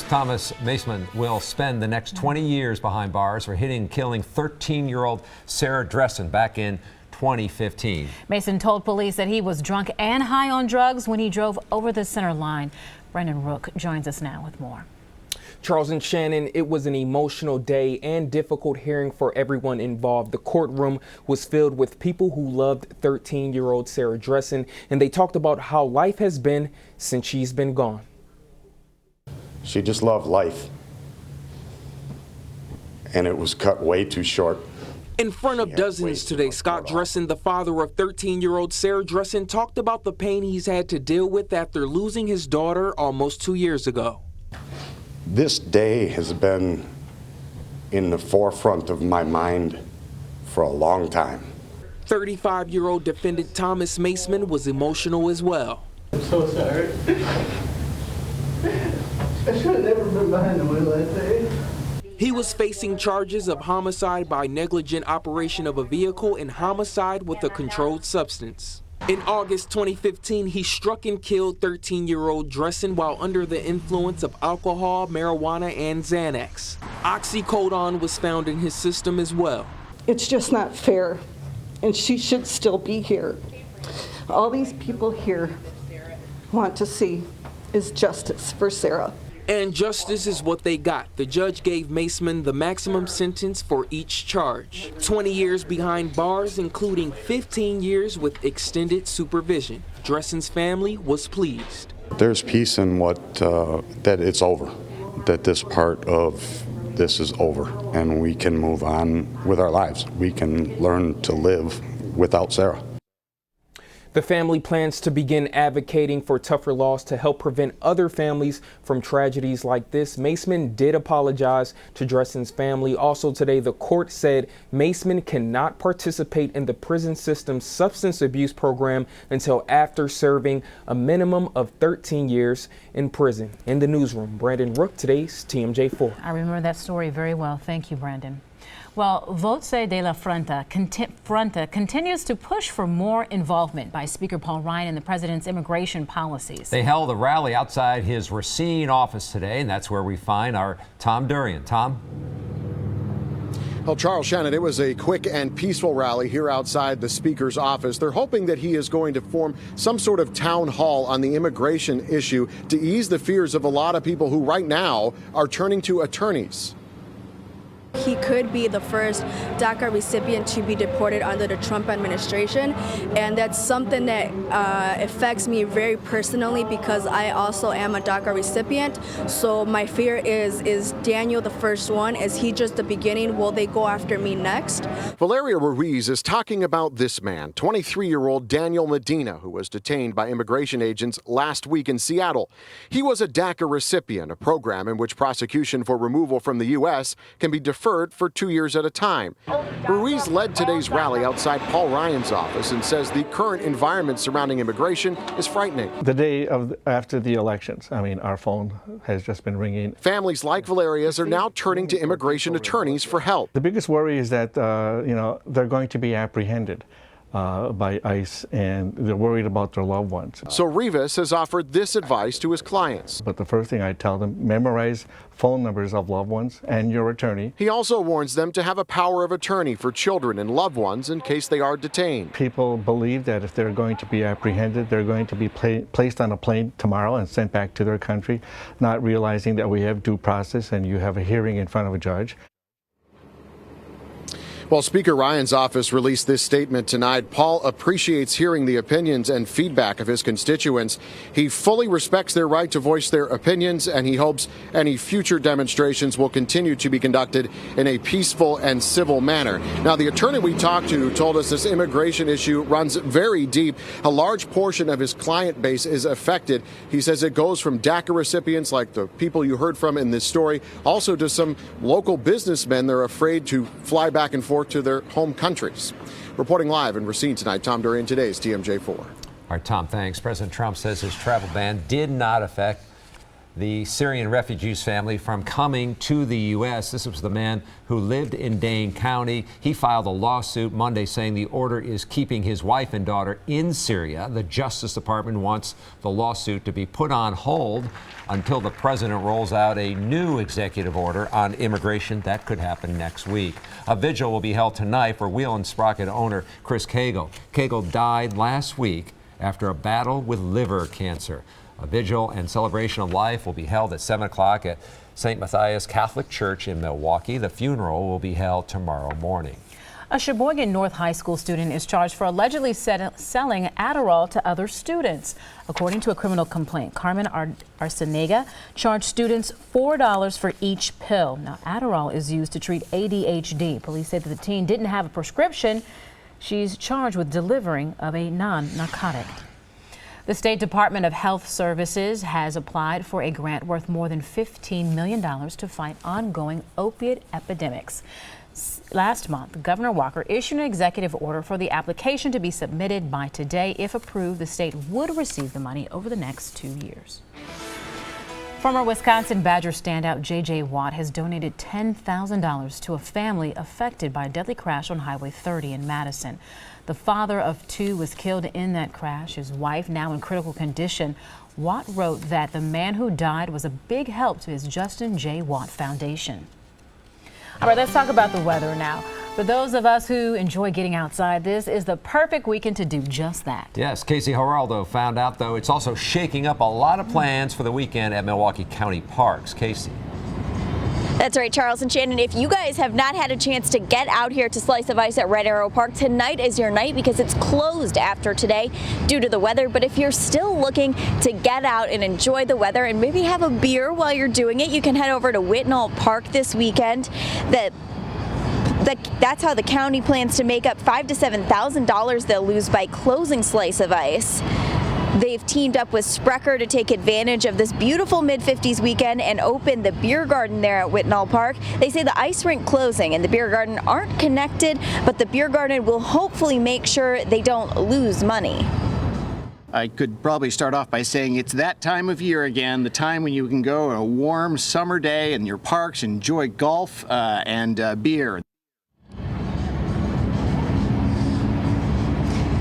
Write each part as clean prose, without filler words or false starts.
Thomas Maceman will spend the next 20 years behind bars for hitting and killing 13-year-old Sarah Dressen back in 2015. Mason told police that he was drunk and high on drugs when he drove over the center line. Brendan Rook joins us now with more. Charles and Shannon, it was an emotional day and difficult hearing for everyone involved. The courtroom was filled with people who loved 13-year-old Sarah Dressen, and they talked about how life has been since she's been gone. She just loved life, and it was cut way too short. In front of dozens today, Scott Dressen, the father of 13-year-old Sarah Dressen, talked about the pain he's had to deal with after losing his daughter almost 2 years ago. This day has been in the forefront of my mind for a long time. 35-year-old defendant Thomas Maceman was emotional as well. I'm so sorry. I should have never been behind the wheel that day. He was facing charges of homicide by negligent operation of a vehicle and homicide with a controlled substance. In August 2015, he struck and killed 13-year-old Dressen while under the influence of alcohol, marijuana, and Xanax. Oxycodone was found in his system as well. It's just not fair, and she should still be here. All these people here want to see is justice for Sarah. And justice is what they got. The judge gave Maceman the maximum sentence for each charge. 20 years behind bars, including 15 years with extended supervision. Dressen's family was pleased. There's peace in what, that it's over, that this part of this is over, and we can move on with our lives. We can learn to live without Sarah. The family plans to begin advocating for tougher laws to help prevent other families from tragedies like this. Maceman did apologize to Dressen's family. Also today, the court said Maceman cannot participate in the prison system's substance abuse program until after serving a minimum of 13 years in prison. In the newsroom, Brandon Rook, today's TMJ4. I remember that story very well. Thank you, Brandon. Well, Voce de la Frente continues to push for more involvement by Speaker Paul Ryan in the president's immigration policies. They held a rally outside his Racine office today, and that's where we find our Tom Durian. Tom? Well, Charles, Shannon, it was a quick and peaceful rally here outside the Speaker's office. They're hoping that he is going to form some sort of town hall on the immigration issue to ease the fears of a lot of people who right now are turning to attorneys. He could be the first DACA recipient to be deported under the Trump administration, and that's something that affects me very personally because I also am a DACA recipient. So my fear is Daniel the first one? Is he just the beginning? Will they go after me next? Valeria Ruiz is talking about this man, 23-year-old Daniel Medina, who was detained by immigration agents last week in Seattle. He was a DACA recipient, a program in which prosecution for removal from the U.S. can be deferred for 2 years at a time. Ruiz led today's rally outside Paul Ryan's office and says the current environment surrounding immigration is frightening. The day after the elections, our phone has just been ringing. Families like Valeria's are now turning to immigration attorneys for help. The biggest worry is that, they're going to be apprehended by ICE, and they're worried about their loved ones. So Rivas has offered this advice to his clients. But the first thing I tell them, memorize phone numbers of loved ones and your attorney. He also warns them to have a power of attorney for children and loved ones in case they are detained. People believe that if they're going to be apprehended, they're going to be placed on a plane tomorrow and sent back to their country, not realizing that we have due process and you have a hearing in front of a judge. While Speaker Ryan's office released this statement tonight, Paul appreciates hearing the opinions and feedback of his constituents. He fully respects their right to voice their opinions, and he hopes any future demonstrations will continue to be conducted in a peaceful and civil manner. Now, the attorney we talked to told us this immigration issue runs very deep. A large portion of his client base is affected. He says it goes from DACA recipients like the people you heard from in this story, also to some local businessmen they're afraid to fly back and forth to their home countries. Reporting live in Racine tonight, Tom Durian, today's TMJ4. All right, Tom, thanks. President Trump says his travel ban did not affect the Syrian refugees family from coming to the U.S. This was the man who lived in Dane County. He filed a lawsuit Monday saying the order is keeping his wife and daughter in Syria. The Justice Department wants the lawsuit to be put on hold until the president rolls out a new executive order on immigration. That could happen next week. A vigil will be held tonight for Wheel and Sprocket owner Chris Cagle. Cagle died last week after a battle with liver cancer. A vigil and celebration of life will be held at 7 o'clock at St. Matthias Catholic Church in Milwaukee. The funeral will be held tomorrow morning. A Sheboygan North High School student is charged for allegedly selling Adderall to other students. According to a criminal complaint, Carmen Arcenega charged students $4 for each pill. Now, Adderall is used to treat ADHD. Police say that the teen didn't have a prescription. She's charged with delivering of a non-narcotic. The State Department of Health Services has applied for a grant worth more than $15 million to fight ongoing opiate epidemics. Last month, Governor Walker issued an executive order for the application to be submitted by today. If approved, the state would receive the money over the next 2 years. Former Wisconsin Badger standout J.J. Watt has donated $10,000 to a family affected by a deadly crash on Highway 30 in Madison. The father of two was killed in that crash, his wife now in critical condition. Watt wrote that the man who died was a big help to his Justin J. Watt Foundation. All right, let's talk about the weather now. For those of us who enjoy getting outside, this is the perfect weekend to do just that. Yes, Casey Geraldo found out, though, it's also shaking up a lot of plans for the weekend at Milwaukee County Parks. Casey. That's right, Charles and Shannon. If you guys have not had a chance to get out here to Slice of Ice at Red Arrow Park, tonight is your night because it's closed after today due to the weather. But if you're still looking to get out and enjoy the weather and maybe have a beer while you're doing it, you can head over to Whitnall Park this weekend. That's how the county plans to make up $5,000 to $7,000 they'll lose by closing Slice of Ice. They've teamed up with Sprecher to take advantage of this beautiful mid-50s weekend and open the beer garden there at Whitnall Park. They say the ice rink closing and the beer garden aren't connected, but the beer garden will hopefully make sure they don't lose money. I could probably start off by saying it's that time of year again, the time when you can go on a warm summer day in your parks, enjoy golf and beer.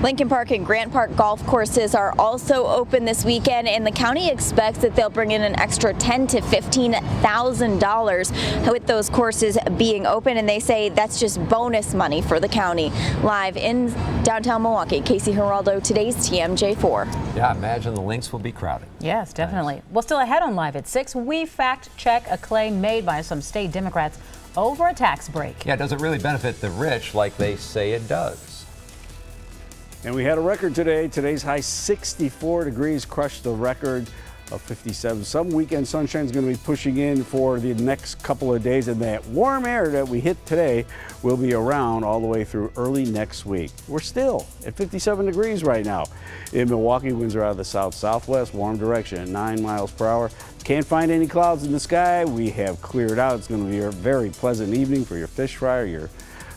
Lincoln Park and Grant Park golf courses are also open this weekend, and the county expects that they'll bring in an extra $10,000 to $15,000 with those courses being open, and they say that's just bonus money for the county. Live in downtown Milwaukee, Casey Geraldo, today's TMJ4. Yeah, I imagine the links will be crowded. Yes, definitely. Nice. Well, still ahead on Live at 6, we fact check a claim made by some state Democrats over a tax break. Yeah, does it really benefit the rich like they say it does? And we had a record today. Today's high 64 degrees, crushed the record of 57. Some weekend sunshine is going to be pushing in for the next couple of days, and that warm air that we hit today will be around all the way through early next week. We're still at 57 degrees right now. In Milwaukee, winds are out of the south-southwest, warm direction at 9 miles per hour. Can't find any clouds in the sky. We have cleared out. It's going to be a very pleasant evening for your fish fry or your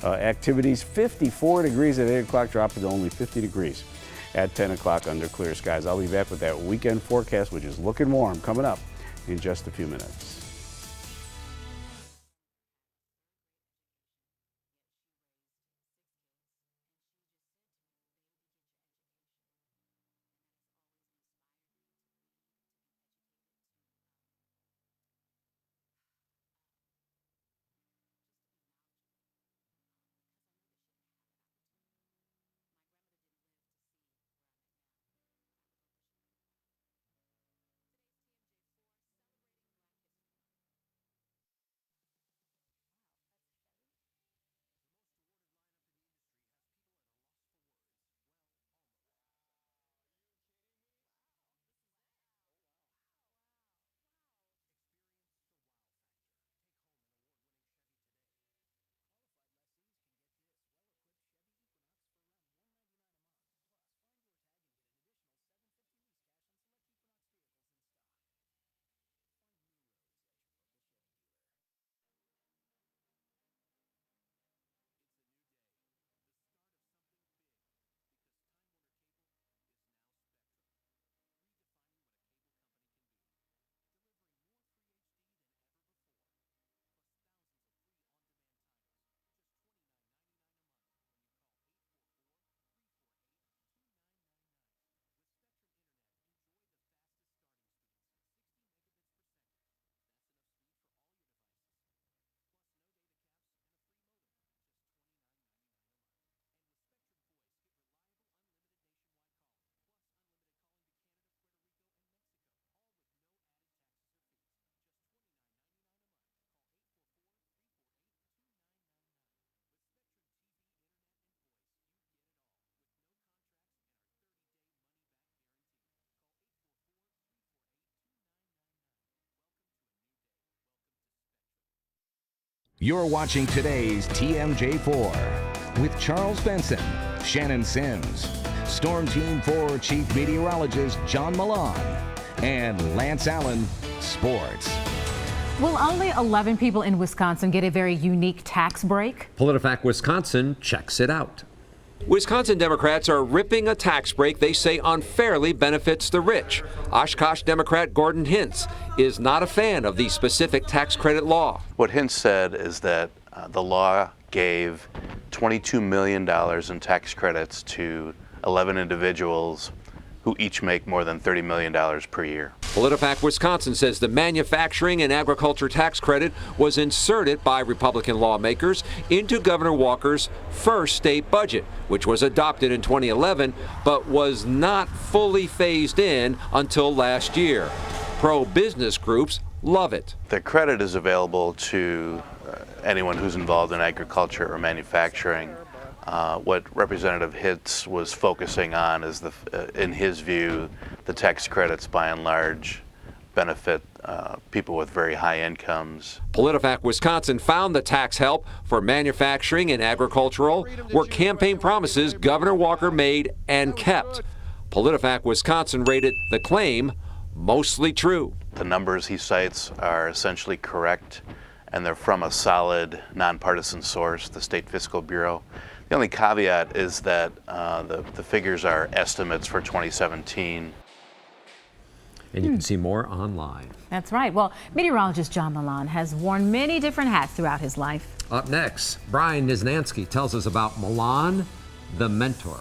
activities. 54 degrees at 8 o'clock, dropping to only 50 degrees at 10 o'clock under clear skies. I'll be back with that weekend forecast, which is looking warm, coming up in just a few minutes. You're watching today's TMJ4 with Charles Benson, Shannon Sims, Storm Team 4 Chief Meteorologist John Milan, and Lance Allen, Sports. Will only 11 people in Wisconsin get a very unique tax break? PolitiFact Wisconsin checks it out. Wisconsin Democrats are ripping a tax break they say unfairly benefits the rich. Oshkosh Democrat Gordon Hintz is not a fan of the specific tax credit law. What Hintz said is that the law gave $22 million in tax credits to 11 individuals who each make more than $30 million per year. PolitiFact Wisconsin says the manufacturing and agriculture tax credit was inserted by Republican lawmakers into Governor Walker's first state budget, which was adopted in 2011, but was not fully phased in until last year. Pro-business groups love it. The credit is available to anyone who's involved in agriculture or manufacturing. What Representative Hintz was focusing on is, in his view, the tax credits by and large benefit people with very high incomes. PolitiFact Wisconsin found the tax help for manufacturing and agricultural were campaign promises Governor Walker made and kept. PolitiFact Wisconsin rated the claim mostly true. The numbers he cites are essentially correct, and they're from a solid, nonpartisan source, the State Fiscal Bureau. The only caveat is that the figures are estimates for 2017. And you can see more online. That's right. Well, meteorologist John Milan has worn many different hats throughout his life. Up next, Brian Niznansky tells us about Milan, the mentor.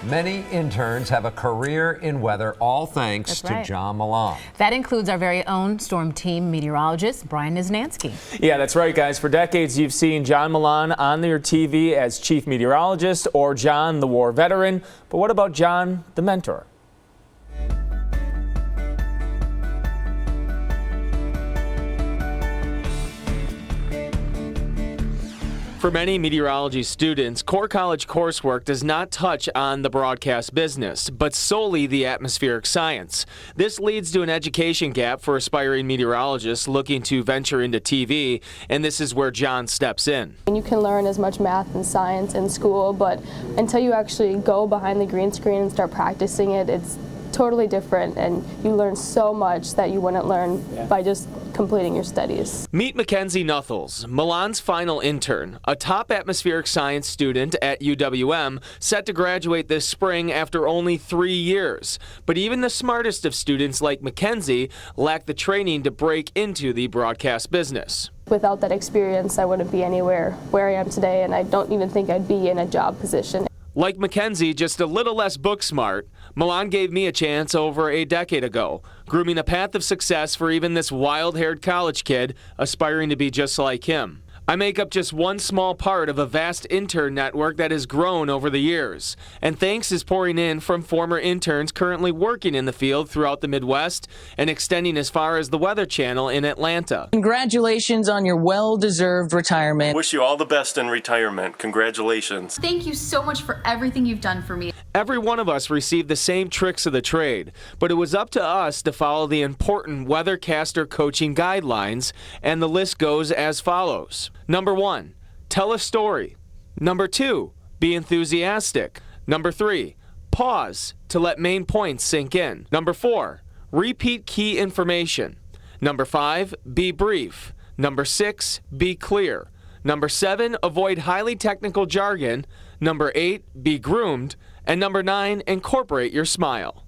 Many interns have a career in weather, all thanks to John Milan. That includes our very own Storm Team meteorologist, Brian Niznansky. Yeah, that's right, guys. For decades, you've seen John Milan on your TV as chief meteorologist or John, the war veteran. But what about John, the mentor? For many meteorology students, core college coursework does not touch on the broadcast business, but solely the atmospheric science. This leads to an education gap for aspiring meteorologists looking to venture into TV, and this is where John steps in. You can learn as much math and science in school, but until you actually go behind the green screen and start practicing it, totally different, and you learn so much that you wouldn't learn by just completing your studies. Meet Mackenzie Nuthels, Milan's final intern, a top atmospheric science student at UWM, set to graduate this spring after only 3 years. But even the smartest of students like Mackenzie lack the training to break into the broadcast business. Without that experience, I wouldn't be anywhere where I am today, and I don't even think I'd be in a job position. Like Mackenzie, just a little less book smart, Milan gave me a chance over a decade ago, grooming a path of success for even this wild-haired college kid aspiring to be just like him. I make up just one small part of a vast intern network that has grown over the years, and thanks is pouring in from former interns currently working in the field throughout the Midwest and extending as far as the Weather Channel in Atlanta. Congratulations on your well-deserved retirement. Wish you all the best in retirement. Congratulations. Thank you so much for everything you've done for me. Every one of us received the same tricks of the trade, but it was up to us to follow the important weathercaster coaching guidelines, and the list goes as follows. Number 1, tell a story. Number 2, be enthusiastic. Number 3, pause to let main points sink in. Number 4, repeat key information. Number 5, be brief. Number 6, be clear. Number 7, avoid highly technical jargon. Number 8, be groomed. And number 9, incorporate your smile.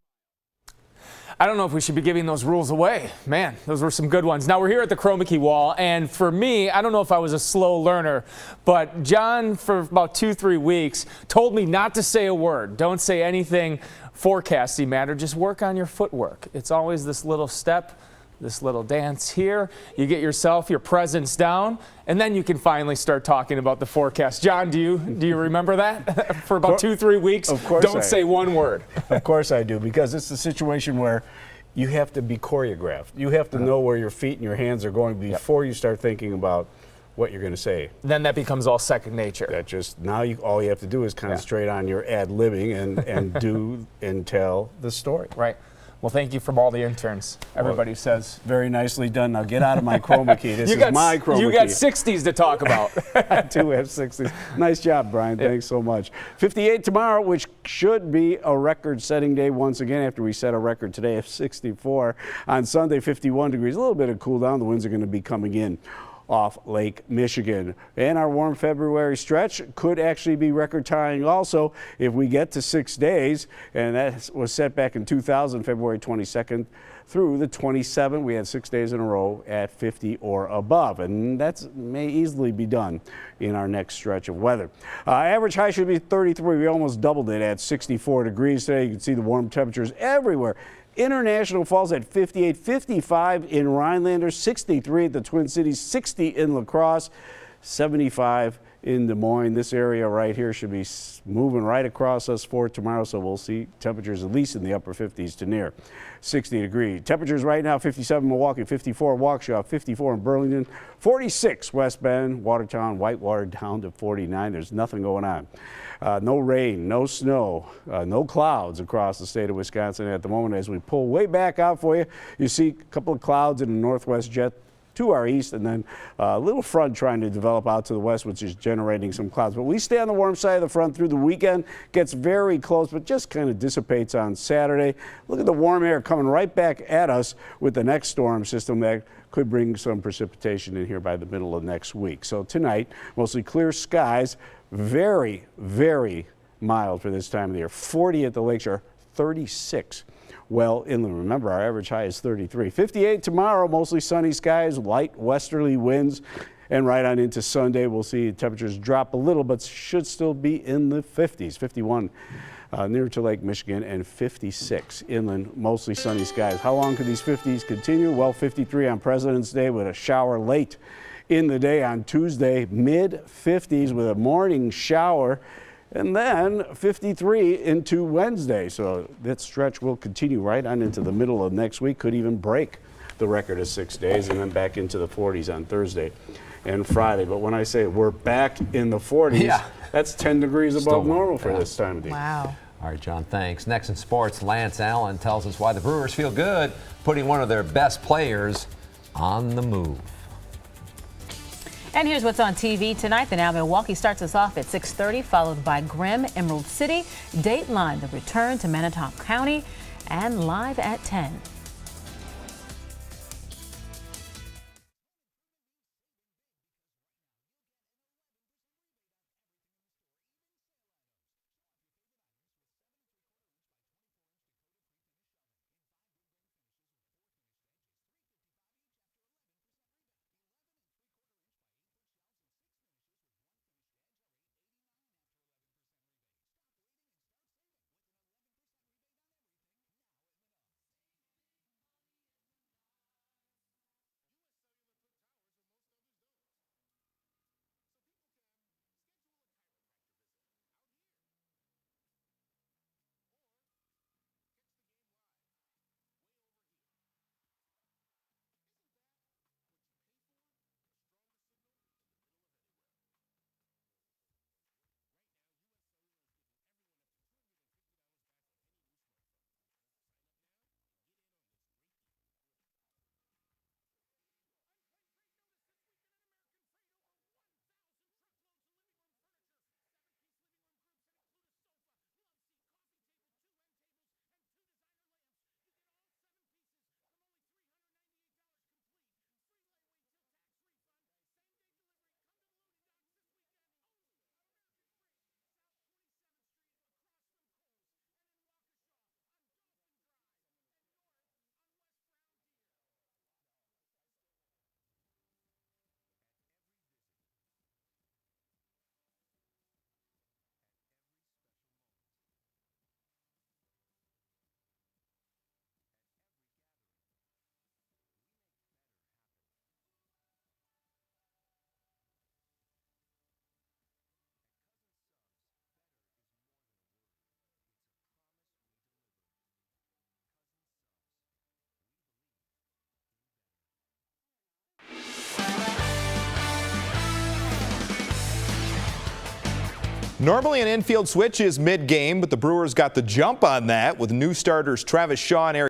I don't know if we should be giving those rules away. Man, those were some good ones. Now we're here at the Chroma Key wall, and for me, I don't know if I was a slow learner, but John, for about 2-3 weeks, told me not to say a word. Don't say anything forecasting matter, just work on your footwork. It's always this little step, this little dance here. You get yourself, your presence down, and then you can finally start talking about the forecast. John, do you remember that? For about 2-3 weeks, of course don't say one word. Of course I do, because it's a situation where you have to be choreographed. You have to know where your feet and your hands are going before you start thinking about what you're going to say. Then that becomes all second nature. That just, now all you have to do is concentrate on your ad-libbing and do and tell the story. Right. Well, thank you from all the interns. Everybody says. Very nicely done. Now get out of my chroma key. This is my chroma key. You got 60s to talk about. I do have 60s. Nice job, Brian. Thanks so much. 58 tomorrow, which should be a record-setting day once again after we set a record today of 64. On Sunday, 51 degrees. A little bit of cool down. The winds are going to be coming in off Lake Michigan. And our warm February stretch could actually be record tying also if we get to 6 days, and that was set back in 2000, February 22nd through the 27th. We had 6 days in a row at 50 or above, and that may easily be done in our next stretch of weather. Average high should be 33. We almost doubled it at 64 degrees today. You can see the warm temperatures everywhere. International Falls at 58, 55 in Rhinelander, 63 at the Twin Cities, 60 in La Crosse, 75 in Des Moines. This area right here should be moving right across us for tomorrow, so we'll see temperatures at least in the upper 50s to near 60 degrees. Temperatures right now, 57 Milwaukee, 54 Waukesha, 54 in Burlington, 46 West Bend, Watertown, Whitewater down to 49. There's nothing going on. No rain, no snow, no clouds across the state of Wisconsin at the moment. As we pull way back out for you, you see a couple of clouds in the northwest jet to our east, and then a little front trying to develop out to the west, which is generating some clouds. But we stay on the warm side of the front through the weekend. Gets very close, but just kind of dissipates on Saturday. Look at the warm air coming right back at us with the next storm system that could bring some precipitation in here by the middle of next week. So tonight, mostly clear skies, very, very mild for this time of the year. 40 at the lakeshore, 36 well inland. Remember, our average high is 33. 58 tomorrow, mostly sunny skies, light westerly winds. And right on into Sunday, we'll see temperatures drop a little, but should still be in the 50s. 51 near to Lake Michigan, and 56 inland, mostly sunny skies. How long could these 50s continue? Well, 53 on President's Day with a shower late in the day on Tuesday, mid-50s with a morning shower, and then 53 into Wednesday. So that stretch will continue right on into the middle of next week, could even break the record of 6 days, and then back into the 40s on Thursday and Friday. But when I say we're back in the 40s, that's 10 degrees above normal for this time of the year. Wow. All right, John, thanks. Next in sports, Lance Allen tells us why the Brewers feel good putting one of their best players on the move. And here's what's on TV tonight. The Now Milwaukee starts us off at 6:30, followed by Grimm, Emerald City, Dateline, the return to Manitowoc County, and live at 10. Normally an infield switch is mid-game, but the Brewers got the jump on that with new starters Travis Shaw and Eric